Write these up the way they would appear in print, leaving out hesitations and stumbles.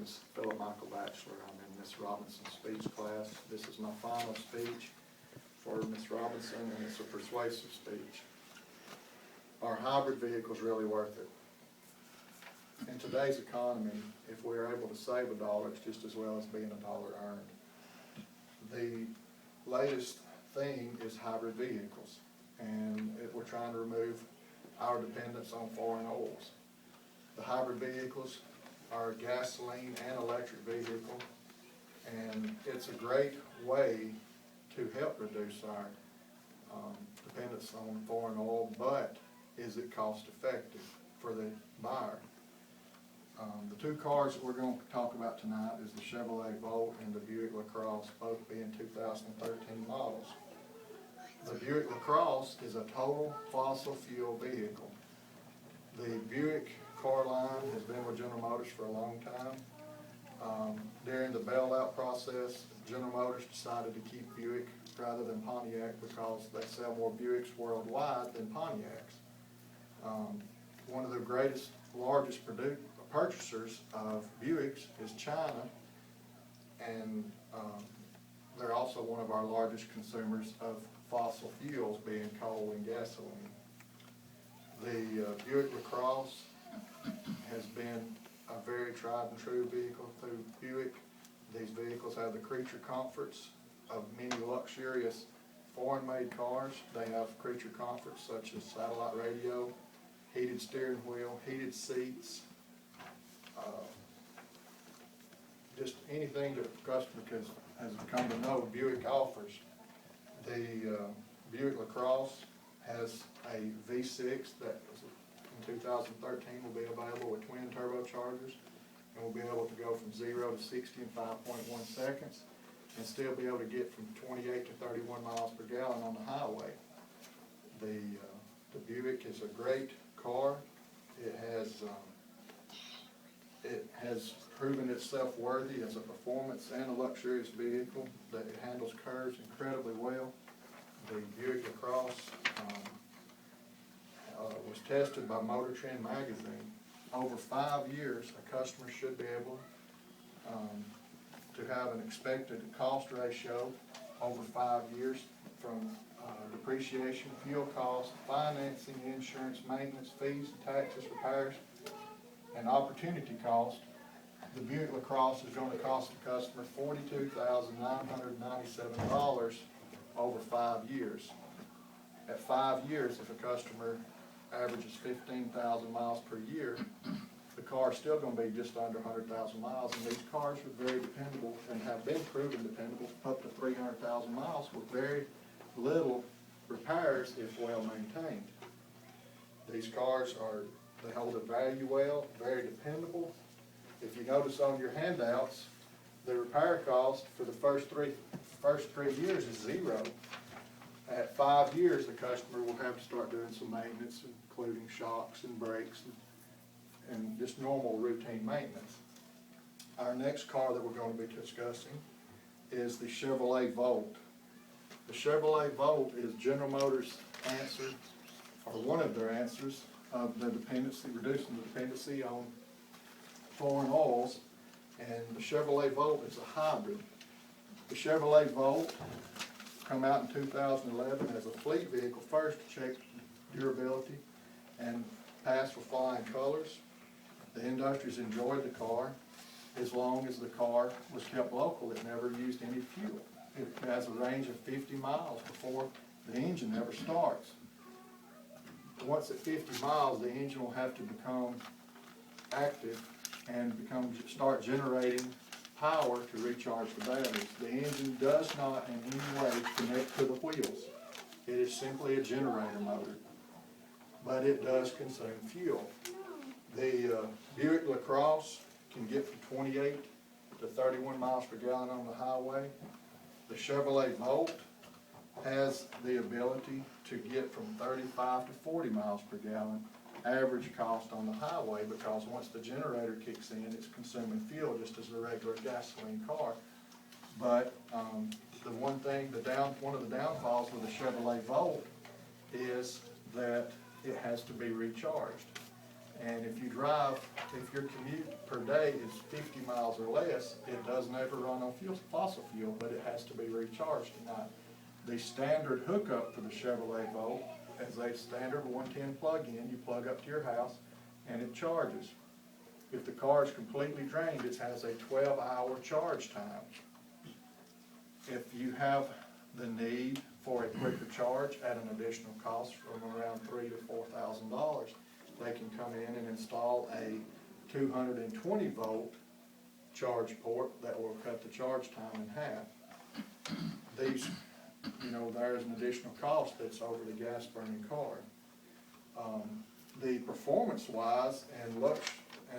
is Philip Michael Batchelor. I'm in Miss Robinson's speech class. This is my final speech for Miss Robinson, and it's a persuasive speech. Are hybrid vehicles really worth it? In today's economy, if we're able to save $1, it's just as well as being $1 earned. The latest thing is hybrid vehicles, and we're trying to remove our dependence on foreign oils. The hybrid vehicles are a gasoline and electric vehicle, and it's a great way to help reduce our dependence on foreign oil, but is it cost effective for the buyer? The two cars that we're going to talk about tonight is the Chevrolet Volt and the Buick LaCrosse, both being 2013 models. The Buick LaCrosse is a total fossil fuel vehicle. The Buick car line has been with General Motors for a long time. During the bailout process, General Motors decided to keep Buick rather than Pontiac because they sell more Buicks worldwide than Pontiacs. One of the largest purchasers of Buicks is China, and they're also one of our largest consumers of fossil fuels, being coal and gasoline. The Buick LaCrosse has been a very tried and true vehicle through Buick. These vehicles have the creature comforts of many luxurious foreign-made cars. They have creature comforts such as satellite radio, heated steering wheel, heated seats, just anything that the customer has come to know Buick offers. The Buick LaCrosse has a V6 that in 2013 will be available with twin turbochargers, and will be able to go from 0 to 60 in 5.1 seconds and still be able to get from 28 to 31 miles per gallon on the highway. The Buick is a great car. It has proven itself worthy as a performance and a luxurious vehicle, that it handles curves incredibly well. The Buick LaCrosse was tested by Motor Trend magazine. Over 5 years, a customer should be able to have an expected cost ratio over 5 years from depreciation, fuel costs, financing, insurance, maintenance, fees, taxes, repairs, and opportunity cost. The Buick LaCrosse is going to cost the customer $42,997 over 5 years. At 5 years, if a customer averages 15,000 miles per year, the car is still going to be just under 100,000 miles, and these cars are very dependable and have been proven dependable up to 300,000 miles with very little repairs if well maintained. These cars they hold their value well, very dependable. If you notice on your handouts, the repair cost for the first three years is 0. At 5 years, the customer will have to start doing some maintenance, including shocks and brakes and just normal routine maintenance. Our next car that we're going to be discussing is the Chevrolet Volt. The Chevrolet Volt is General Motors' answer, or one of their answers, of the dependency, reducing the dependency on foreign oils, and the Chevrolet Volt is a hybrid. The Chevrolet Volt come out in 2011 as a fleet vehicle first to check durability and pass for flying colors. The industry's enjoyed the car as long as the car was kept local. It never used any fuel. It has a range of 50 miles before the engine ever starts. Once at 50 miles, the engine will have to become active and start generating power to recharge the batteries. The engine does not in any way connect to the wheels. It is simply a generator motor, but it does consume fuel. The Buick LaCrosse can get from 28 to 31 miles per gallon on the highway. The Chevrolet Volt has the ability to get from 35 to 40 miles per gallon average cost on the highway, because once the generator kicks in, it's consuming fuel just as a regular gasoline car. But one of the downfalls of the Chevrolet Volt is that it has to be recharged. And if your commute per day is 50 miles or less, it doesn't ever run on fossil fuel, but it has to be recharged at night. The standard hookup for the Chevrolet Volt is a standard 110 plug-in. You plug up to your house and it charges. If the car is completely drained, it has a 12-hour charge time. If you have the need for a quicker charge at an additional cost from around $3,000 to $4,000, they can come in and install a 220 volt charge port that will cut the charge time in half. These, there's an additional cost that's over the gas burning car. The performance-wise and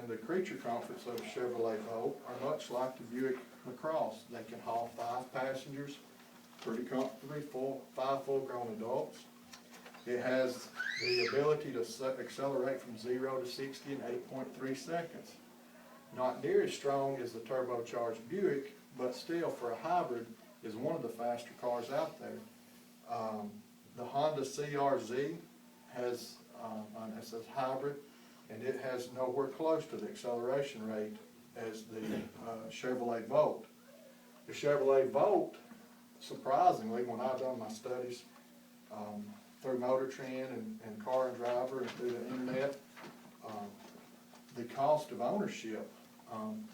the creature comforts of a Chevrolet Volt are much like the Buick LaCrosse. They can haul 5 passengers pretty comfortably, 5 full-grown adults. It has the ability to accelerate from 0 to 60 in 8.3 seconds. Not near as strong as the turbocharged Buick, but still, for a hybrid, is one of the faster cars out there. The Honda CRZ has it says hybrid, and it has nowhere close to the acceleration rate as the Chevrolet Volt. The Chevrolet Volt, surprisingly, when I've done my studies through Motor Trend and Car and Driver and through the internet, the cost of ownership,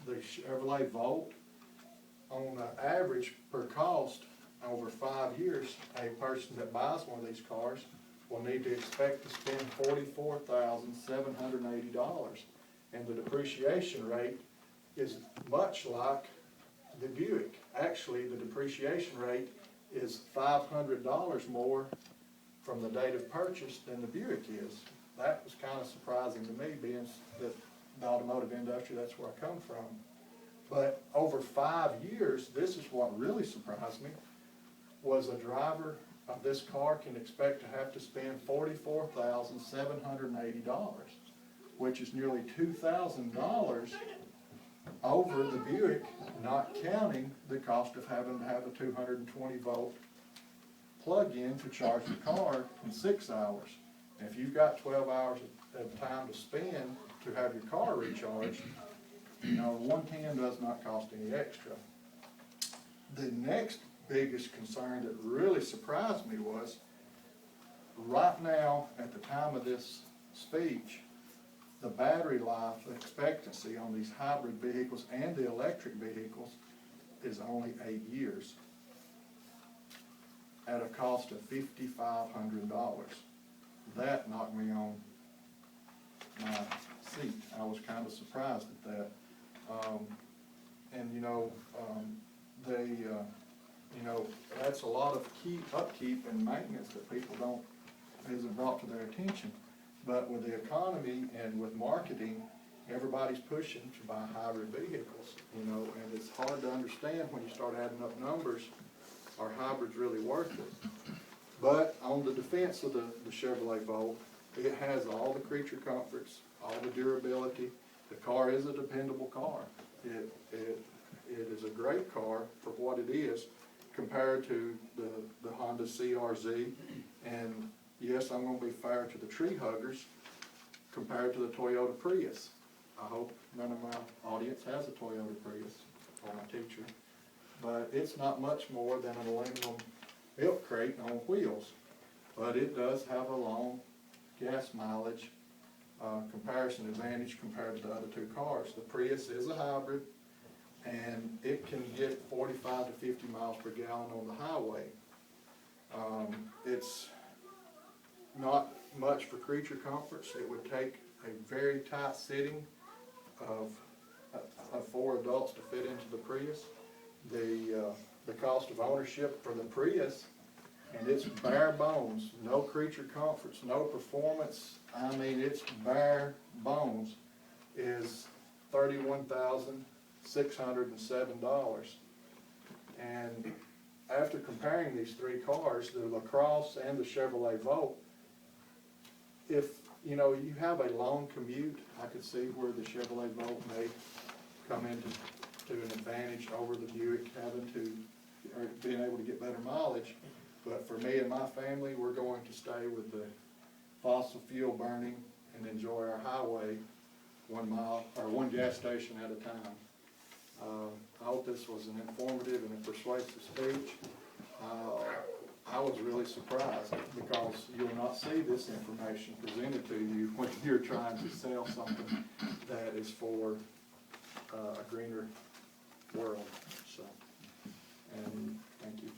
the Chevrolet Volt, on the average per cost over 5 years, a person that buys one of these cars will need to expect to spend $44,780, and the depreciation rate is much like the Buick. Actually, the depreciation rate is $500 more from the date of purchase than the Buick is. That was kind of surprising to me, being that the automotive industry, that's where I come from. But over 5 years, this is what really surprised me, was a driver of this car can expect to have to spend $44,780, which is nearly $2,000 over the Buick, not counting the cost of having to have a 220 volt plug-in to charge the car in 6 hours. And if you've got 12 hours of time to spend to have your car recharged, 110 does not cost any extra. The next biggest concern that really surprised me was, right now, at the time of this speech, the battery life expectancy on these hybrid vehicles and the electric vehicles is only 8 years at a cost of $5,500. That knocked me on my seat. I was kind of surprised at that. That's a lot of upkeep and maintenance that people isn't brought to their attention. But with the economy and with marketing, everybody's pushing to buy hybrid vehicles, and it's hard to understand when you start adding up numbers, are hybrids really worth it? But on the defense of the Chevrolet Volt, it has all the creature comforts, all the durability. The car is a dependable car. It is a great car for what it is compared to the Honda CRZ. And yes, I'm going to be fair to the tree huggers compared to the Toyota Prius. I hope none of my audience has a Toyota Prius, or my teacher. But it's not much more than an aluminum milk crate on wheels. But it does have a long gas mileage comparison advantage compared to the other 2 cars. The Prius is a hybrid, and it can get 45 to 50 miles per gallon on the highway. It's not much for creature comforts. It would take a very tight sitting of 4 adults to fit into the Prius. The cost of ownership for the Prius, and it's bare bones, no creature comforts, no performance, it's bare bones, is $31,607. And after comparing these 3 cars, the LaCrosse and the Chevrolet Volt, if you have a long commute, I could see where the Chevrolet Volt may come into an advantage over the Buick, being able to get better mileage. But for me and my family, we're going to stay with the fossil fuel burning and enjoy our highway 1 mile, or 1 gas station at a time. I hope this was an informative and a persuasive speech. I was really surprised because you'll not see this information presented to you when you're trying to sell something that is for a greener world. So, and thank you.